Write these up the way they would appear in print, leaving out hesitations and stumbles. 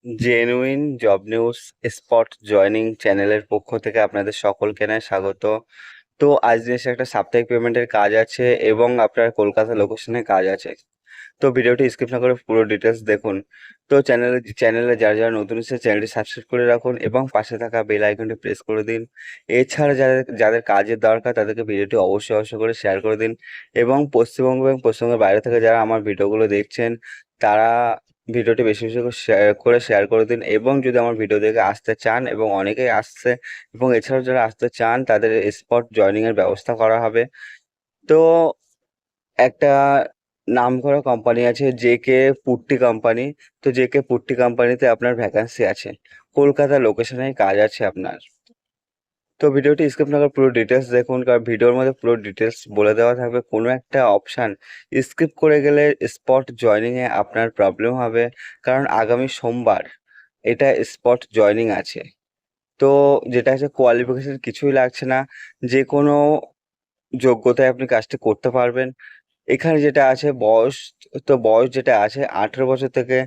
Genuine job news spot joining চ্যানেলের পক্ষ থেকে আপনাদের সকলকে জানাই স্বাগত। তো আজ দিনের একটা সাপ্তাহিক পেমেন্টের কাজ আছে এবং আপনার কলকাতা লোকেশনে কাজ আছে। তো ভিডিওটি স্কিপ না করে পুরো ডিটেলস দেখুন। তো চ্যানেলে যারা যারা নতুন এসেছে চ্যানেলটি সাবস্ক্রাইব করে রাখুন এবং পাশে থাকা বেল আইকনটি প্রেস করে দিন। এছাড়া যাদের যাদের কাজের দরকার তাদেরকে ভিডিওটি অবশ্যই অবশ্যই করে শেয়ার করে দিন এবং পশ্চিমবঙ্গ এবং পশ্চিমবঙ্গের বাইরে থেকে যারা আমার ভিডিওগুলো দেখছেন তারা ভিডিওটি বেশি বেশি করে শেয়ার করে দিন। এবং যদি আমার ভিডিও দেখে আসতে চান, এবং অনেকেই আসছে, এবং এছাড়াও যারা আসতে চান তাদের স্পট জয়নিং এর ব্যবস্থা করা হবে। তো একটা নামকরা কোম্পানি আছে জেকে পুট্টি কোম্পানি। তো জেকে পুট্টি কোম্পানিতে আপনার ভ্যাকান্সি আছে, কলকাতা লোকেশনে কাজ আছে আপনার। তো ভিডিওটি স্কিপ না করে পুরো ডিটেলস দেখুন, কারণ ভিডিওর মধ্যে পুরো ডিটেলস বলে দেওয়া থাকবে। কোনো একটা অপশান স্কিপ করে গেলে স্পট জয়নিংয়ে আপনার প্রবলেম হবে, কারণ আগামী সোমবার এটা স্পট জয়নিং আছে। তো যেটা আছে কোয়ালিফিকেশন কিছুই লাগছে না, যে কোনো যোগ্যতায় আপনি কাজটি করতে পারবেন। এখানে যেটা আছে বয়স, তো বয়স যেটা আছে 18 বছর থেকে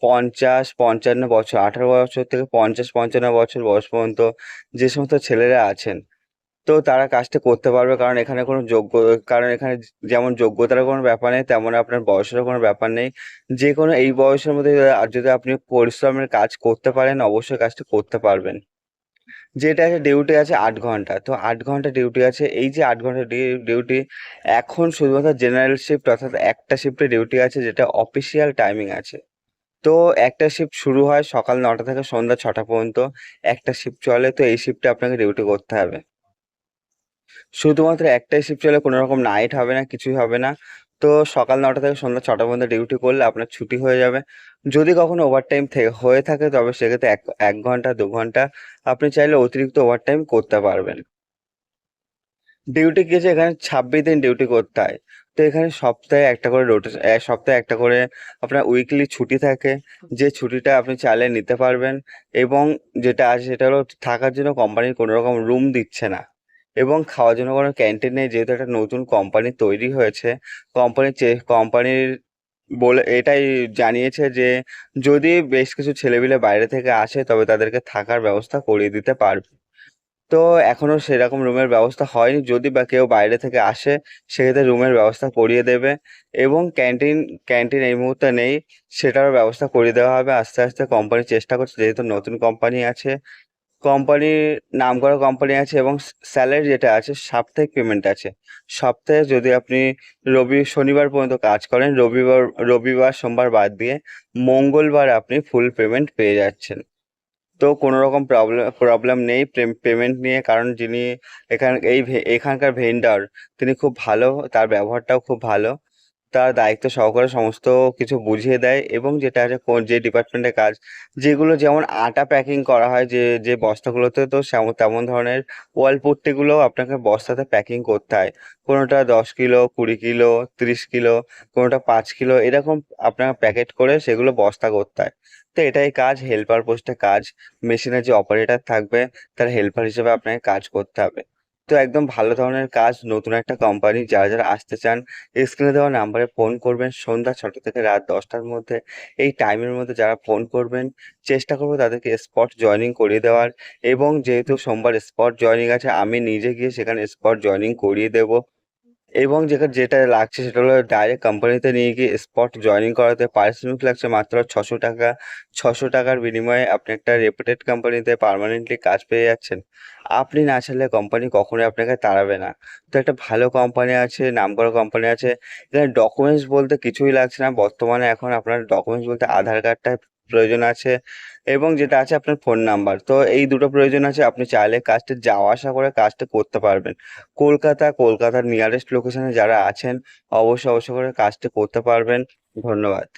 50-55 বছর, 18 বছর থেকে 50-55 বছর বয়স পর্যন্ত যে সমস্ত ছেলেরা আছেন, তো তারা কাজটা করতে পারবে। কারণ এখানে কোনো কারণ এখানে যেমন যোগ্যতার কোনো ব্যাপার নেই, তেমন আপনার বয়সেরও কোনো ব্যাপার নেই। যে কোনো এই বয়সের মধ্যে যদি আপনি পরিশ্রমের কাজ করতে পারেন, অবশ্যই কাজটি করতে পারবেন। যেটা আছে ডিউটি আছে 8 ঘন্টা, তো 8 ঘন্টা ডিউটি আছে। এই যে 8 ঘন্টা ডিউটি, এখন শুধুমাত্র জেনারেল শিফট অর্থাৎ একটা শিফটে ডিউটি আছে, যেটা অফিসিয়াল টাইমিং আছে। তো একটা শিফট শুরু হয় সকাল 9টা থেকে সন্ধ্যা 6টা পর্যন্ত একটা শিফট চলে। তো এই শিফটে আপনাকে ডিউটি করতে হবে। শুধুমাত্র একটাই শিফট চলে, কোনো রকম নাইট হবে না, কিছুই হবে না। তো সকাল 9টা থেকে সন্ধ্যা 6টা পর্যন্ত ডিউটি করলে আপনার ছুটি হয়ে যাবে। যদি কখনো ওভারটাইম হয়ে থাকে তবে সেক্ষেত্রে এক এক ঘন্টা 2 ঘন্টা আপনি চাইলে অতিরিক্ত ওভারটাইম করতে পারবেন। ডিউটি গিয়েছে এখানে 26 দিন ডিউটি করতে হয়। তো এখানে সপ্তাহে একটা করে সপ্তাহে একটা করে আপনার উইকলি ছুটি থাকে, যে ছুটিটা আপনি চাইলে নিতে পারবেন। এবং যেটা আছে সেটা হলো, থাকার জন্য কোম্পানির কোনো রকম রুম দিচ্ছে না, এবং খাওয়ার জন্য কোনো ক্যান্টিন নেই। যেহেতু একটা নতুন কোম্পানি তৈরি হয়েছে, কোম্পানির বলে এটাই জানিয়েছে যে যদি বেশ কিছু ছেলেপিলে বাইরে থেকে আসে তবে তাদেরকে থাকার ব্যবস্থা করিয়ে দিতে পারবে। তো এখনো সেরকম রুমের ব্যবস্থা হয়নি। যদি বা কেউ বাইরে থেকে আসে সেক্ষেত্রে রুমের ব্যবস্থা করিয়ে দেবে। এবং ক্যান্টিন এই মুহূর্তে নেই, সেটারও ব্যবস্থা করিয়ে দেওয়া হবে আস্তে আস্তে। কোম্পানি চেষ্টা করছে, যেহেতু নতুন কোম্পানি আছে, কোম্পানির নামকরা কোম্পানি আছে। এবং স্যালারি যেটা আছে সাপ্তাহিক পেমেন্ট আছে। সপ্তাহে যদি আপনি শনিবার পর্যন্ত কাজ করেন, রবিবার সোমবার বাদ দিয়ে মঙ্গলবার আপনি ফুল পেমেন্ট পেয়ে যাচ্ছেন। তো কোনো রকম প্রবলেম নেই পেমেন্ট নিয়ে, কারণ যিনি এখানকার ভেন্ডর, তিনি খুব ভালো, তার ব্যবহারটাও খুব ভালো। তার দায়িত্ব সহকারে সমস্ত কিছু বুঝিয়ে দেয়। এবং যেটা আছে যে ডিপার্টমেন্টে কাজ, যেগুলো যেমন আটা প্যাকিং করা হয়, যে যে বস্তাগুলোতে, তো তেমন ধরনের ওয়াল পুট্টিগুলোও আপনাকে বস্তাতে প্যাকিং করতে হয়। কোনোটা 10 কিলো, 20 কিলো, 30 কিলো, কোনোটা 5 কিলো, এরকম আপনার প্যাকেট করে সেগুলো বস্তা করতে হয়। তো এটাই কাজ, হেল্পার পোস্টে কাজ। মেশিনের যে অপারেটর থাকবে তার হেল্পার হিসেবে আপনাকে কাজ করতে হবে। তো একদম ভালো ধরনের কাজ, নতুন একটা কোম্পানি। যারা যারা আসতে চান স্ক্রিনে দেওয়া নাম্বারে ফোন করবেন সন্ধ্যা 6টা থেকে রাত 10টার মধ্যে। এই টাইমের মধ্যে যারা ফোন করবেন, চেষ্টা করবো তাদেরকে স্পট জয়নিং করিয়ে দেওয়ার। এবং যেহেতু সোমবার স্পট জয়নিং আছে, আমি নিজে গিয়ে সেখানে স্পট জয়নিং করিয়ে দেবো। এবং যেটা লাগছে সেটা হলো ডাইরেক্ট কোম্পানিতে নিয়ে গিয়ে স্পট জয়নিং করাতে। পারিশ্রমিক লাগছে মাত্র 600 টাকা। 600 টাকার বিনিময়ে আপনি একটা রেপুটেড কোম্পানিতে পার্মানেন্টলি কাজ পেয়ে যাচ্ছেন। আপনি না চাইলে কোম্পানি কখনোই আপনাকে তাড়াবে না। তো একটা ভালো কোম্পানি আছে, নামকরা কোম্পানি আছে। এখানে ডকুমেন্টস বলতে কিছুই লাগছে না বর্তমানে। এখন আপনার ডকুমেন্টস বলতে আধার কার্ডটা প্রয়োজন আছে, এবং যেটা আছে আপনার ফোন নাম্বার। তো এই দুটো প্রয়োজন আছে। আপনি চাইলে কাজটা যাওয়া আসা করে কাজটা করতে পারবেন। কলকাতার নিয়ারেস্ট লোকেশনে যারা আছেন, অবশ্যই অবশ্যই করে কাজটা করতে পারবেন। ধন্যবাদ।